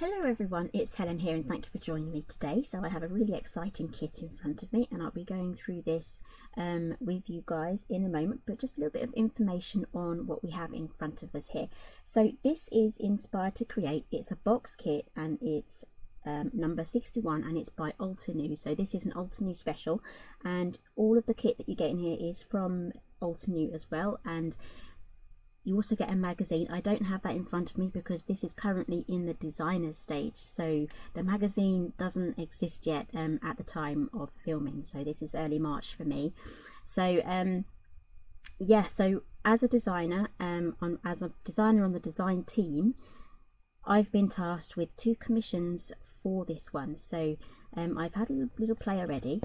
Hello everyone, it's Helen here and thank you for joining me today. So I have a really exciting kit in front of me and I'll be going through this with you guys in a moment, but just a little bit of information on what we have in front of us here. So this is Inspired to Create. It's a box kit and it's number 61 and it's by Altenew. So this is an Altenew special and all of the kit that you get in here is from Altenew as well, and you also get a magazine. I don't have that in front of me because this is currently in the designer stage, so the magazine doesn't exist yet at the time of filming, so this is early March for me. So yeah, so as a designer on the design team, I've been tasked with 2 commissions for this one. So I've had a little play already.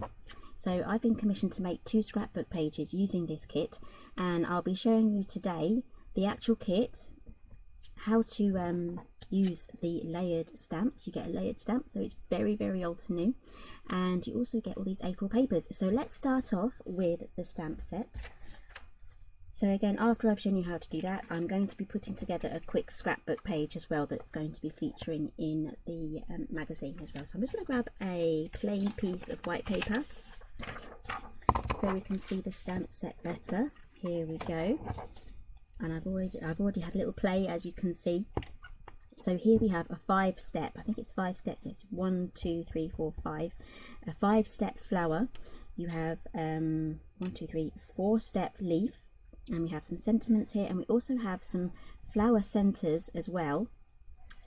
So I've been commissioned to make 2 scrapbook pages using this kit, and I'll be showing you today the actual kit, how to use the layered stamps. You get a layered stamp, so it's very Altenew, and you also get all these A4 papers. So let's start off with the stamp set. So again, after I've shown you how to do that, I'm going to be putting together a quick scrapbook page as well that's going to be featuring in the magazine as well. So I'm just going to grab a plain piece of white paper so we can see the stamp set better. Here we go. And I've already had a little play, as you can see. So here we have a 5-step, I think it's 5 steps, it's 1, 2, 3, 4, 5, a 5-step flower. You have 1, 2, 3, 4-step leaf, and we have some sentiments here, and we also have some flower centers as well.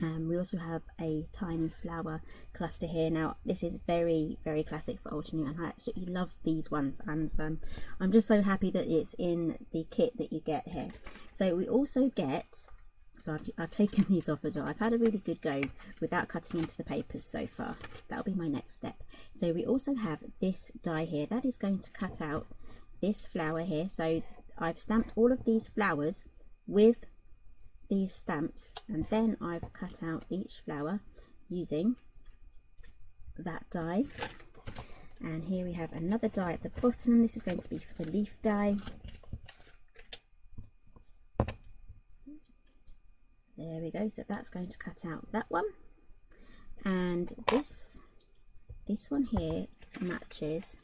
We also have a tiny flower cluster here. Now this is very classic for Altenew, and I absolutely love these ones, and I'm just so happy that it's in the kit that you get here. So we also get, so I've taken these off as well. I've had a really good go without cutting into the papers so far. That'll be my next step. So we also have this die here that is going to cut out this flower here. So I've stamped all of these flowers with these stamps, and then I've cut out each flower using that die. And here we have another die at the bottom. This is going to be for the leaf die. There we go, so that's going to cut out that one, and this one here matches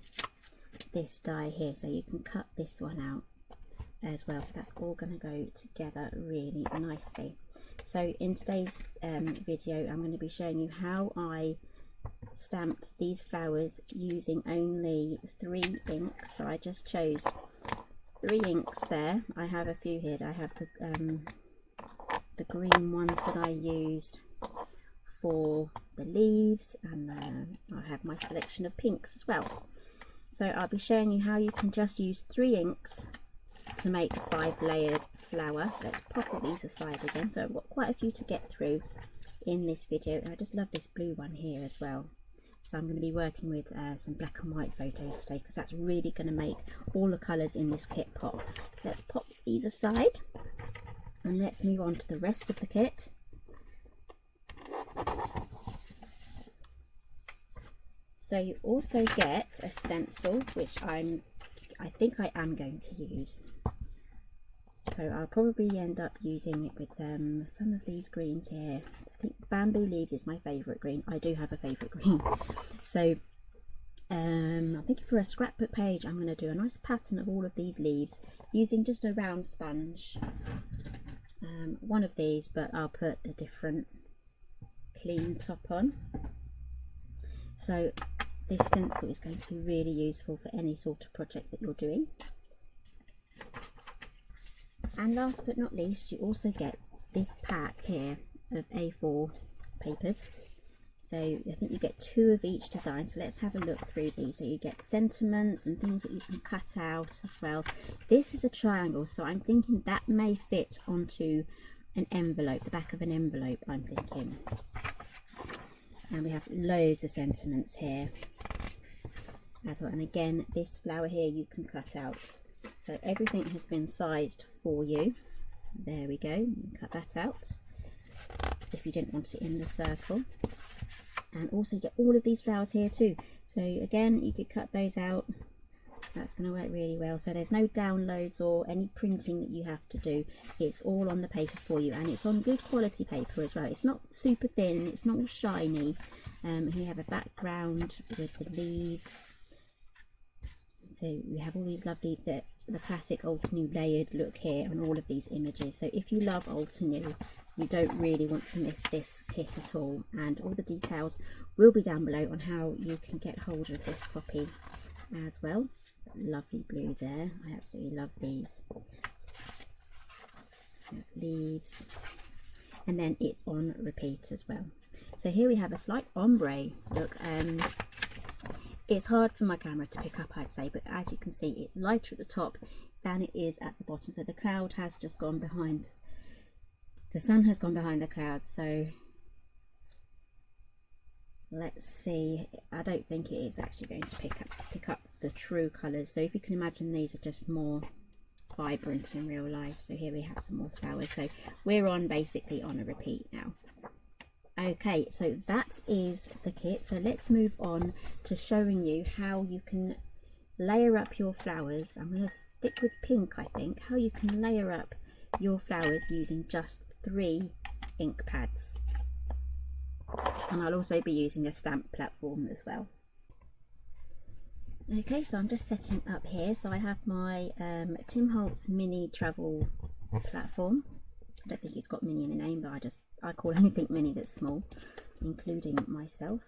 this die here, so you can cut this one out as well. So that's all going to go together really nicely. So in today's video, I'm going to be showing you how I stamped these flowers using only 3 inks. So I just chose 3 inks there. I have a few here. I have the green ones that I used for the leaves, and I have my selection of pinks as well. So I'll be showing you how you can just use 3 inks to make a 5-layered flower. So let's pop all these aside again. So I've got quite a few to get through in this video, and I just love this blue one here as well. So I'm going to be working with some black and white photos today, because that's really going to make all the colours in this kit pop. So let's pop these aside and let's move on to the rest of the kit. So you also get a stencil, which I think I am going to use. So I'll probably end up using it with some of these greens here. I think bamboo leaves is my favourite green. I do have a favourite green. So I think for a scrapbook page, I'm going to do a nice pattern of all of these leaves using just a round sponge. One of these, but I'll put a different clean top on. So this stencil is going to be really useful for any sort of project that you're doing. And last but not least, you also get this pack here of A4 papers. So I think you get 2 of each design. So let's have a look through these. So you get sentiments and things that you can cut out as well. This is a triangle, so I'm thinking that may fit onto an envelope, the back of an envelope, I'm thinking. And we have loads of sentiments here as well. And again, this flower here you can cut out. So everything has been sized for you. There we go. You can cut that out if you didn't want it in the circle. And also you get all of these flowers here too. So again, you could cut those out That's going to work really well. So there's no downloads or any printing that you have to do. It's all on the paper for you, and it's on good quality paper as well. It's not super thin, it's not shiny. Here you have a background with the leaves. So we have all these lovely, the classic Altenew layered look here on all of these images. So if you love Altenew, you don't really want to miss this kit at all. And all the details will be down below on how you can get hold of this copy as well. Lovely blue there. I absolutely love these leaves. And then it's on repeat as well. So here we have a slight ombre look. It's hard for my camera to pick up, I'd say, but as you can see, it's lighter at the top than it is at the bottom. So the cloud has just gone behind, the sun has gone behind the clouds. So let's see. I don't think it is actually going to pick up the true colours. So if you can imagine, these are just more vibrant in real life. So here we have some more flowers. So we're on basically on a repeat now. Okay, so that is the kit. So let's move on to showing you how you can layer up your flowers. I'm going to stick with pink, I think. How you can layer up your flowers using just 3 ink pads. And I'll also be using a stamp platform as well. Okay, so I'm just setting up here. So I have my Tim Holtz mini travel platform. I don't think it's got mini in the name, but I call anything mini that's small, including myself.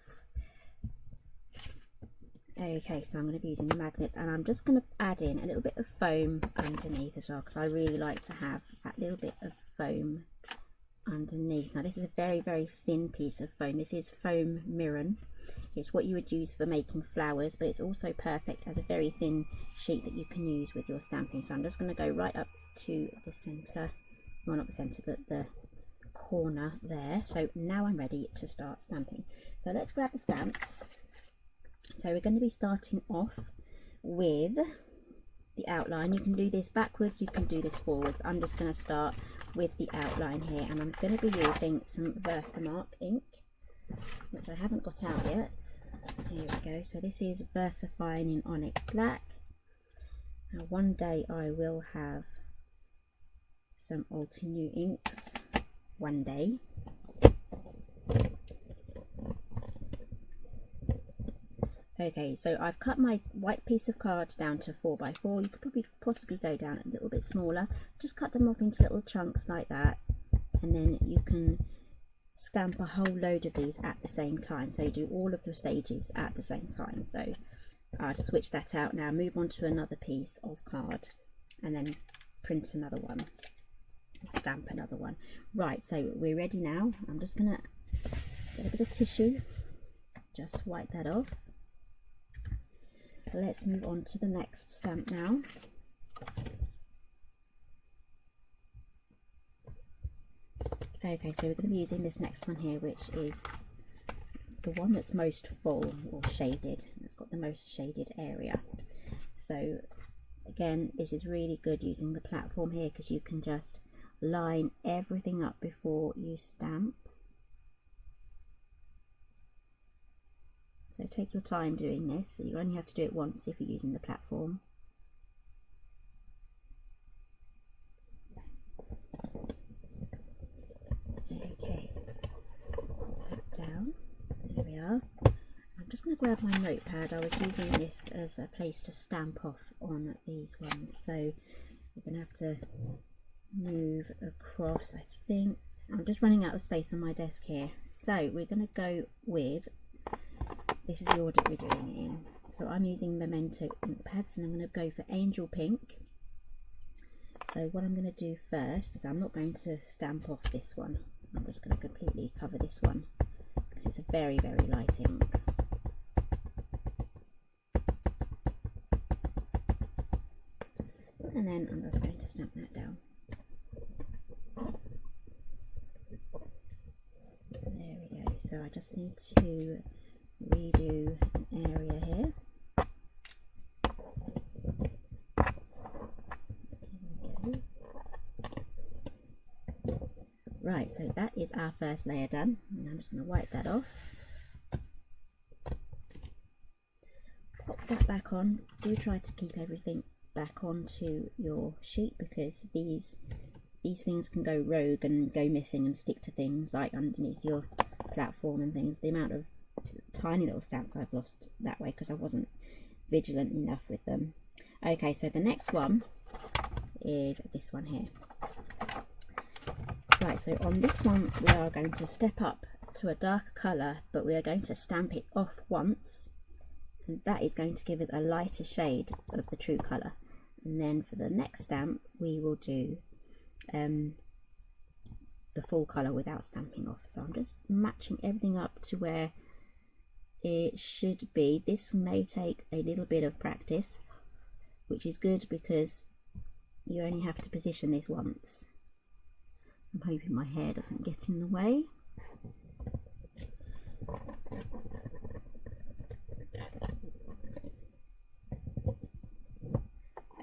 Okay, so I'm going to be using the magnets, and I'm just going to add in a little bit of foam underneath as well, because I really like to have that little bit of foam underneath. Now this is a very, very thin piece of foam. This is foam miron. It's what you would use for making flowers, but it's also perfect as a very thin sheet that you can use with your stamping. So I'm just going to go right up to the centre. Well, not the centre, but the corner there. So now I'm ready to start stamping. So let's grab the stamps. So we're going to be starting off with the outline. You can do this backwards, you can do this forwards. I'm just going to start with the outline here, and I'm going to be using some Versamark ink, which I haven't got out yet. Here we go. So this is VersaFine in Onyx Black. Now one day I will have some Altenew inks, one day. Okay, so I've cut my white piece of card down to 4x4. You could possibly go down a little bit smaller. Just cut them off into little chunks like that, and then you can stamp a whole load of these at the same time. So you do all of the stages at the same time. So I'll switch that out now, move on to another piece of card, and then print another one, stamp another one. Right, so we're ready now. I'm just gonna get a bit of tissue, just wipe that off. Let's move on to the next stamp now. Okay, so we're going to be using this next one here, which is the one that's most full or shaded. It's got the most shaded area. So again, this is really good using the platform here, because you can just line everything up before you stamp. So take your time doing this. So you only have to do it once if you're using the platform. Okay, let's put that down. There we are. I'm just going to grab my notepad. I was using this as a place to stamp off on these ones. So you're going to have to move across, I think. I'm just running out of space on my desk here. So we're going to go with, this is the order we're doing it in. So I'm using Memento ink pads, and I'm going to go for Angel Pink. So what I'm going to do first is I'm not going to stamp off this one. I'm just going to completely cover this one, because it's a very, very light ink. And then I'm just going to stamp that down. There we go. So I just need to redo an area here. Right, so that is our first layer done, and I'm just going to wipe that off. pop that back on. Do try to keep everything back onto your sheet, because these things can go rogue and go missing and stick to things like underneath your platform and things. The amount of tiny little stamps I've lost that way because I wasn't vigilant enough with them. Okay, so the next one is this one here. Right, so on this one we are going to step up to a darker colour, but we are going to stamp it off once, and that is going to give us a lighter shade of the true colour. And then for the next stamp we will do the full colour without stamping off. So I'm just matching everything up to where it should be. This may take a little bit of practice, which is good because you only have to position this once. I'm hoping my hair doesn't get in the way.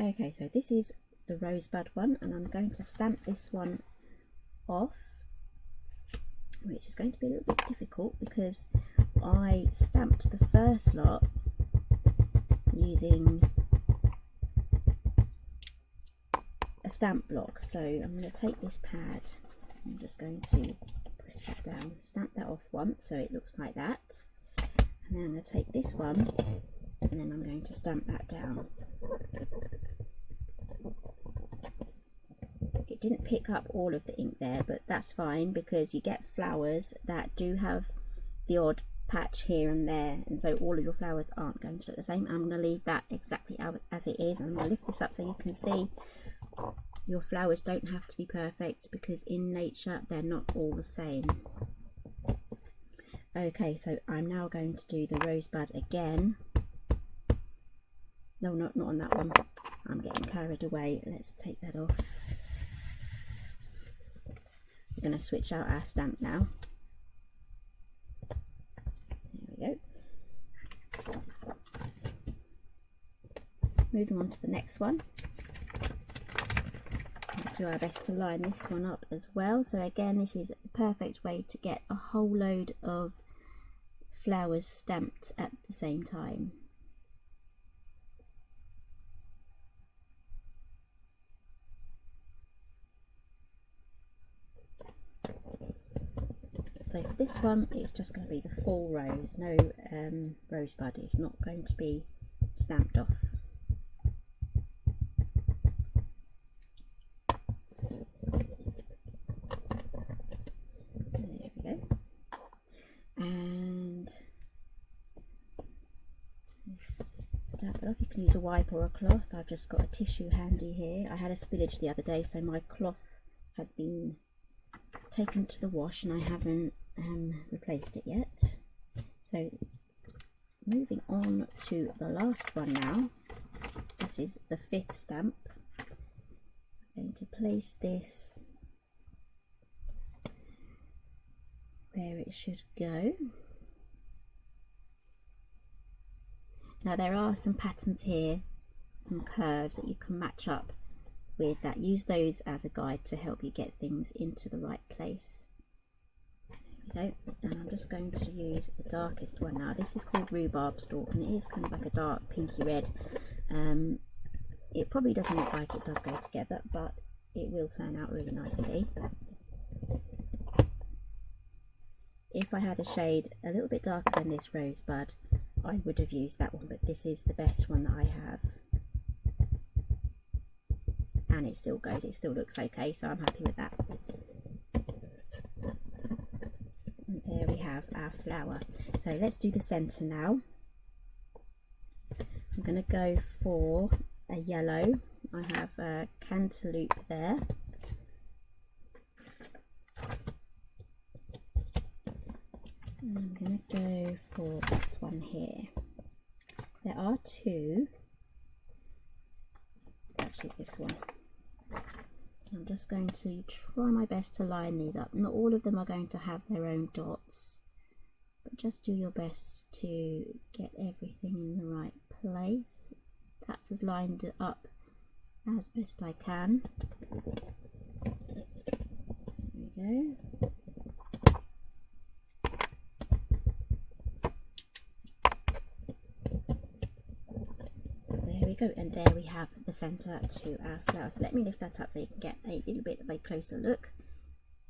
Okay, so this is the rosebud one, and I'm going to stamp this one off, which is going to be a little bit difficult because I stamped the first lot using a stamp block. So I'm going to take this pad, I'm just going to press that down, stamp that off once so it looks like that, and then I'm going to take this one and then I'm going to stamp that down. It didn't pick up all of the ink there, but that's fine because you get flowers that do have the odd patch here and there, and so all of your flowers aren't going to look the same. I'm going to leave that exactly as it is, and I'm going to lift this up so you can see your flowers don't have to be perfect because in nature they're not all the same. Okay, so I'm now going to do the rosebud again. No, not on that one. I'm getting carried away. Let's take that off. We're going to switch out our stamp now. There we go. Moving on to the next one. We'll do our best to line this one up as well. So again, this is a perfect way to get a whole load of flowers stamped at the same time. So for this one, it's just going to be the full rose, no rosebud. It's not going to be stamped off. There we go. And dab it off. You can use a wipe or a cloth. I've just got a tissue handy here. I had a spillage the other day, so my cloth has been taken to the wash and I haven't replaced it yet. So moving on to the last one now. This is the 5th stamp. I'm going to place this where it should go. Now there are some patterns here, some curves that you can match up with that. Use those as a guide to help you get things into the right place. There we go. And I'm just going to use the darkest one now. This is called Rhubarb Stalk, and it is kind of like a dark pinky red. It probably doesn't look like it does go together, but it will turn out really nicely. If I had a shade a little bit darker than this rosebud, I would have used that one, but this is the best one that I have. And it still goes, it still looks okay, so I'm happy with that. And there we have our flower. So let's do the centre now. I'm going to go for a yellow. I have a cantaloupe there. And I'm going to go for this one here. There are two. Actually, this one. I'm just going to try my best to line these up. Not all of them are going to have their own dots, but just do your best to get everything in the right place. That's as lined up as best I can. There we go. go, and there we have the centre to our flower. So let me lift that up so you can get a little bit of a closer look.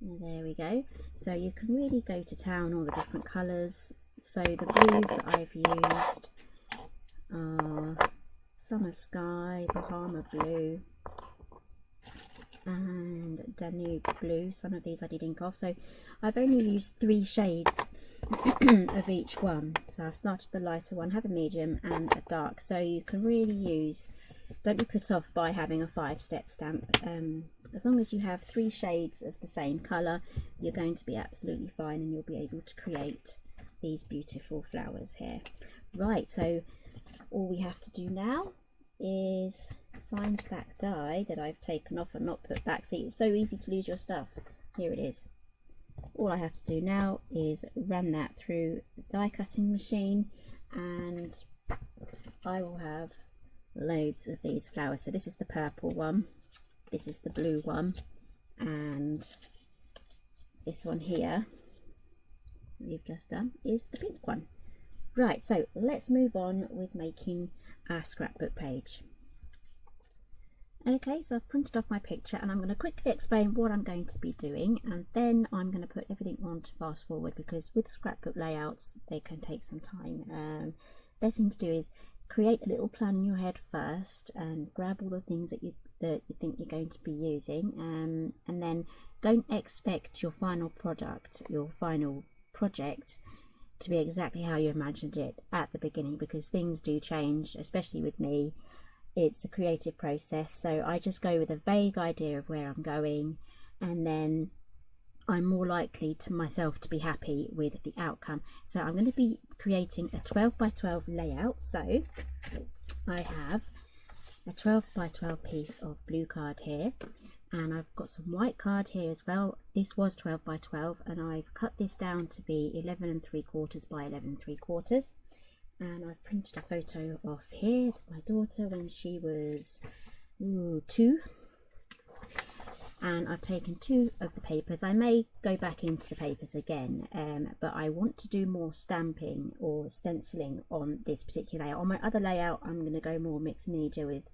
And there we go. So you can really go to town, all the different colours. So the blues that I've used are Summer Sky, Bahama Blue, and Danube Blue. Some of these I did ink off. So I've only used 3 shades of each one. So I've started with the lighter one, have a medium and a dark. So you can really use, don't be put off by having a 5-step stamp. As long as you have 3 shades of the same colour, you're going to be absolutely fine, and you'll be able to create these beautiful flowers here. Right, so all we have to do now is find that die that I've taken off and not put back. See, it's so easy to lose your stuff. Here it is. All I have to do now is run that through the die cutting machine, and I will have loads of these flowers. So this is the purple one, this is the blue one, and this one here we've just done is the pink one. Right, so let's move on with making our scrapbook page. Okay, so I've printed off my picture, and I'm going to quickly explain what I'm going to be doing, and then I'm going to put everything on to fast forward, because with scrapbook layouts they can take some time. Best thing to do is create a little plan in your head first, and grab all the things that you think you're going to be using, and then don't expect your final product, your final project, to be exactly how you imagined it at the beginning, because things do change, especially with me. It's a creative process, so I just go with a vague idea of where I'm going, and then I'm more likely to myself to be happy with the outcome. So I'm going to be creating a 12 by 12 layout. So I have a 12 by 12 piece of blue card here, and I've got some white card here as well. This was 12 by 12, and I've cut this down to be 11 3/4 by 11 3/4. And I've printed a photo off here. It's my daughter when she was 2. And I've taken 2 of the papers. I may go back into the papers again, but I want to do more stamping or stenciling on this particular layout. On my other layout, I'm going to go more mixed media with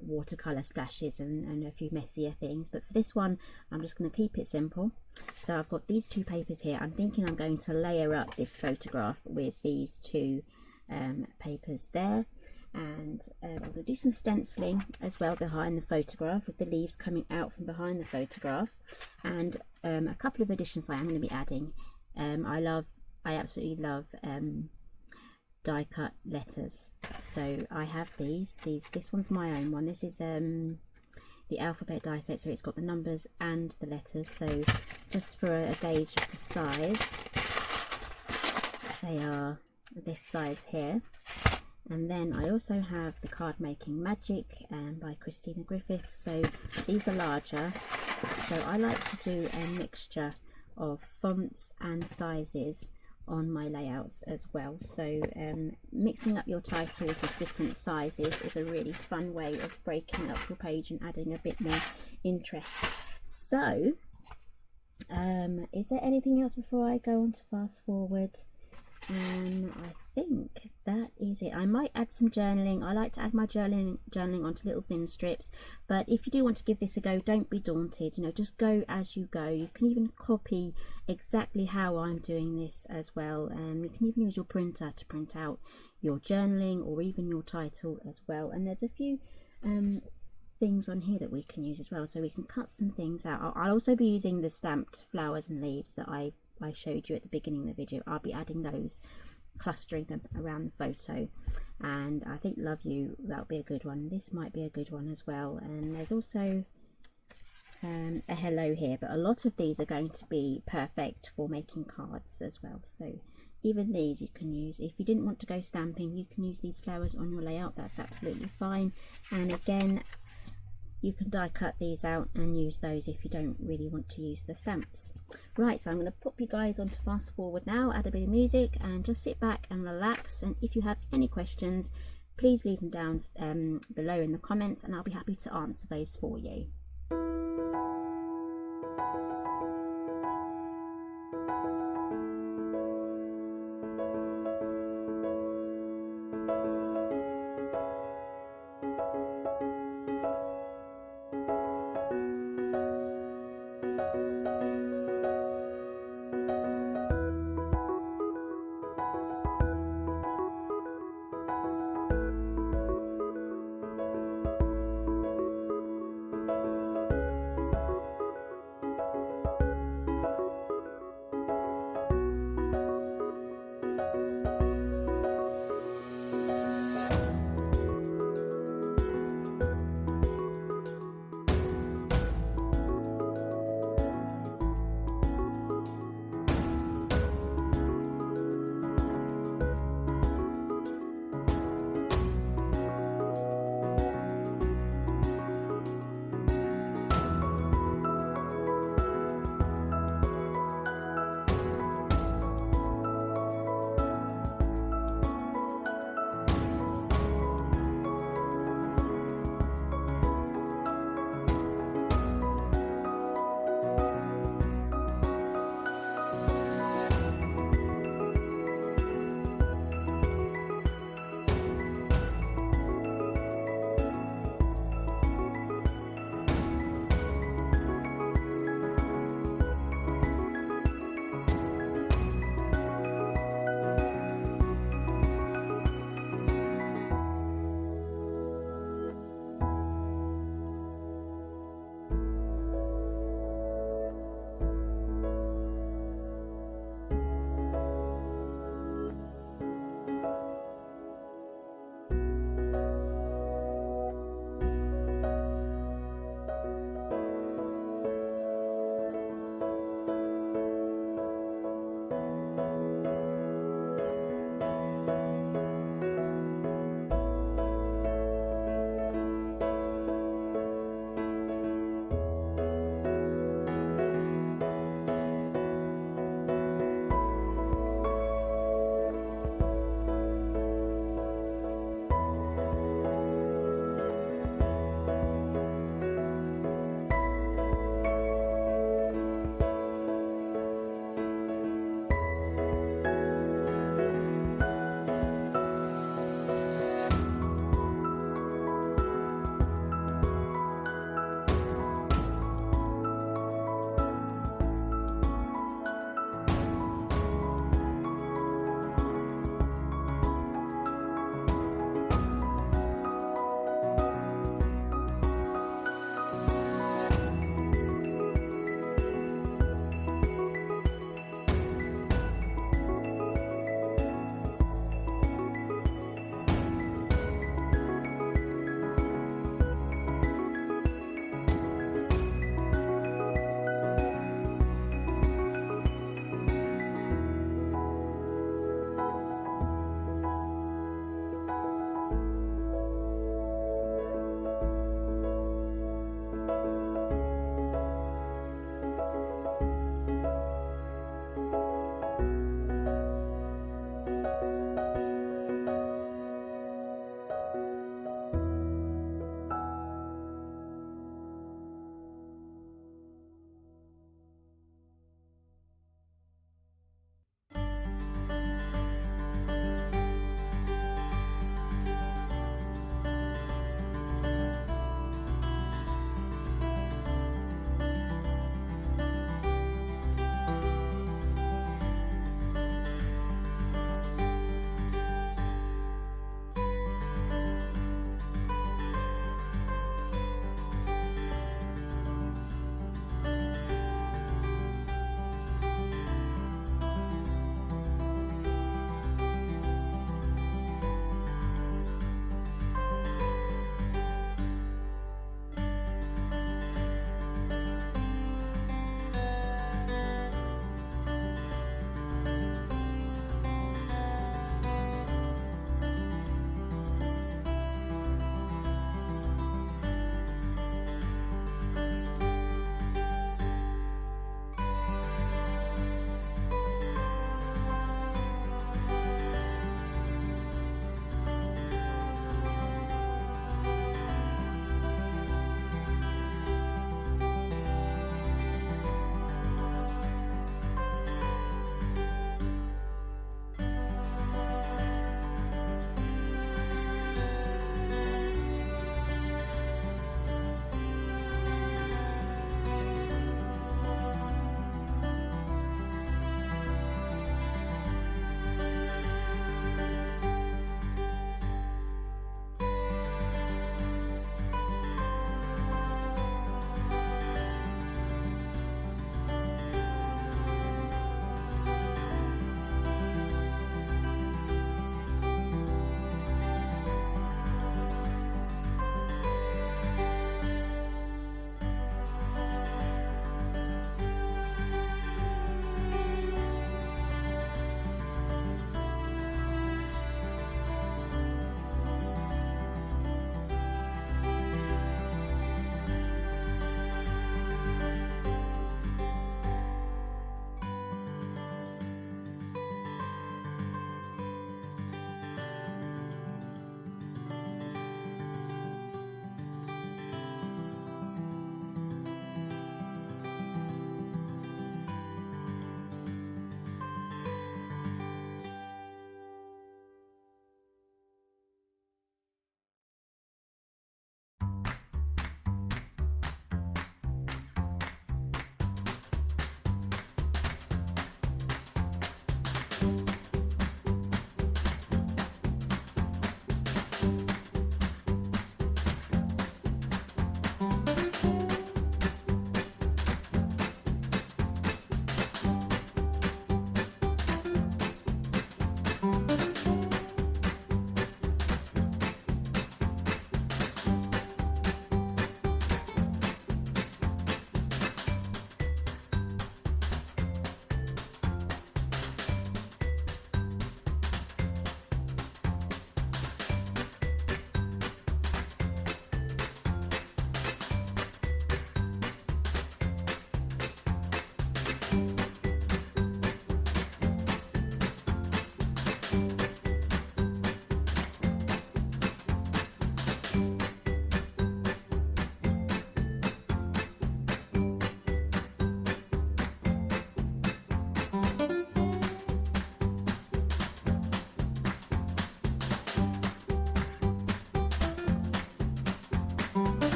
watercolour splashes and a few messier things, but for this one I'm just going to keep it simple. So I've got these 2 papers here. I'm thinking I'm going to layer up this photograph with these 2 papers there, and I'm going to do some stenciling as well behind the photograph, with the leaves coming out from behind the photograph, and a couple of additions I am going to be adding. I absolutely love die cut letters. So I have these. This one's my own one. This is the alphabet die set, so it's got the numbers and the letters. So just for a gauge of the size, they are this size here. And then I also have the Card Making Magic by Christina Griffiths. So these are larger. So I like to do a mixture of fonts and sizes on my layouts as well. So mixing up your titles with different sizes is a really fun way of breaking up your page and adding a bit more interest. So is there anything else before I go on to fast forward? I think that is it. I might add some journaling. I like to add my journaling onto little thin strips, but if you do want to give this a go, don't be daunted. You know, just go as you go. You can even copy exactly how I'm doing this as well, and you can even use your printer to print out your journaling or even your title as well. And there's a few things on here that we can use as well, so we can cut some things out. I'll also be using the stamped flowers and leaves that I showed you at the beginning of the video. I'll be adding those, clustering them around the photo, and I think Love You, that'll be a good one. This might be a good one as well. And there's also a hello here, but a lot of these are going to be perfect for making cards as well. So even these you can use. If you didn't want to go stamping, you can use these flowers on your layout. That's absolutely fine. And again, you can die cut these out and use those if you don't really want to use the stamps. Right, so I'm going to pop you guys on to fast forward now, add a bit of music, and just sit back and relax. And if you have any questions, please leave them down below in the comments, and I'll be happy to answer those for you.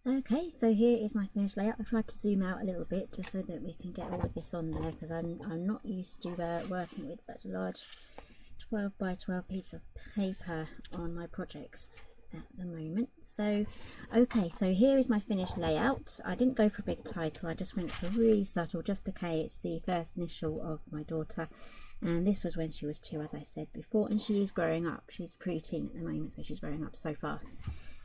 Okay, so here is my finished layout. I tried to zoom out a little bit just so that we can get all of this on there, because I'm not used to working with such a large 12 by 12 piece of paper on my projects at the moment. So okay, so here is my finished layout. I didn't go for a big title, I just went for really subtle, just okay, it's the first initial of my daughter, and this was when she was 2, as I said before, and she is growing up. She's preteen at the moment, so she's growing up so fast,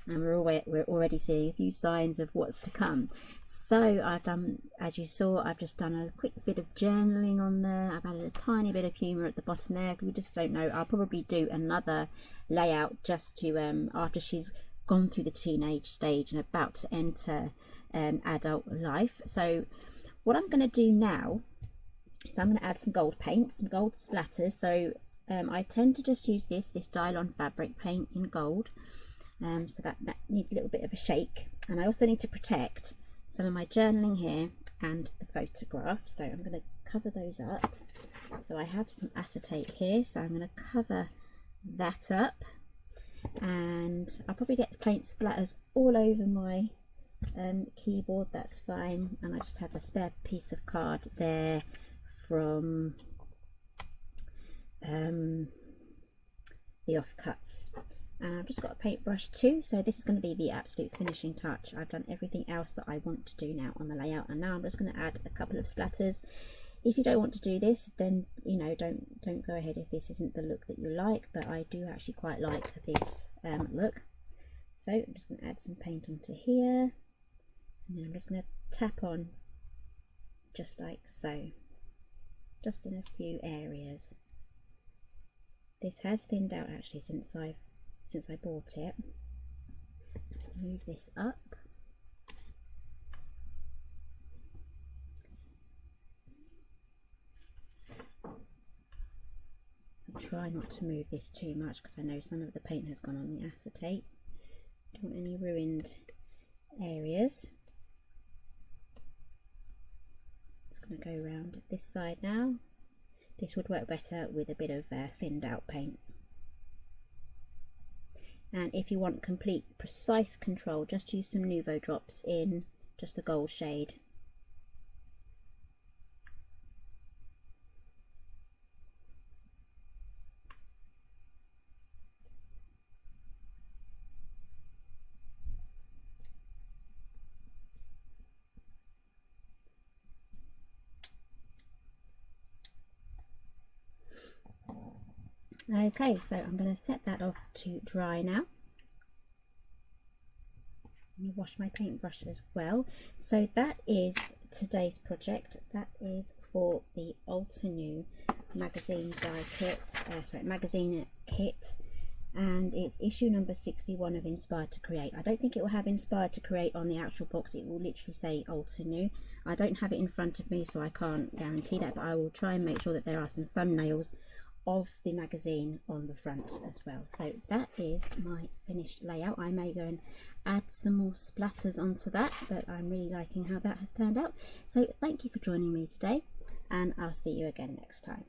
and we're already seeing a few signs of what's to come. So I've done, as you saw, I've just done a quick bit of journaling on there. I've added a tiny bit of humour at the bottom there, because we just don't know. I'll probably do another layout just to after she's gone through the teenage stage and about to enter adult life. So what I'm going to do now is I'm going to add some gold paint, some gold splatters. So I tend to just use this Dylon fabric paint in gold. So that needs a little bit of a shake, and I also need to protect some of my journaling here and the photographs, so I'm going to cover those up. So I have some acetate here, so I'm going to cover that up, and I'll probably get paint splatters all over my keyboard, that's fine. And I just have a spare piece of card there from the offcuts. And I've just got a paintbrush too, so this is going to be the absolute finishing touch. I've done everything else that I want to do now on the layout, and now I'm just going to add a couple of splatters. If you don't want to do this, then you know, don't go ahead if this isn't the look that you like, but I do actually quite like this look. So I'm just going to add some paint onto here, and then I'm just going to tap on just like so, just in a few areas. This has thinned out actually since I bought it. Move this up. I'll try not to move this too much, because I know some of the paint has gone on the acetate. Don't want any ruined areas. Just going to go around this side now. This would work better with a bit of thinned out paint. And if you want complete precise control, just use some Nouveau drops in just the gold shade. Okay, so I'm going to set that off to dry now. I'm going to wash my paintbrush as well. So that is today's project. That is for the Altenew magazine die kit, magazine kit, and it's issue number 61 of Inspired to Create. I don't think it will have Inspired to Create on the actual box. It will literally say Altenew. I don't have it in front of me, so I can't guarantee that, but I will try and make sure that there are some thumbnails of the magazine on the front as well. So that is my finished layout. I may go and add some more splatters onto that, but I'm really liking how that has turned out. So thank you for joining me today, and I'll see you again next time.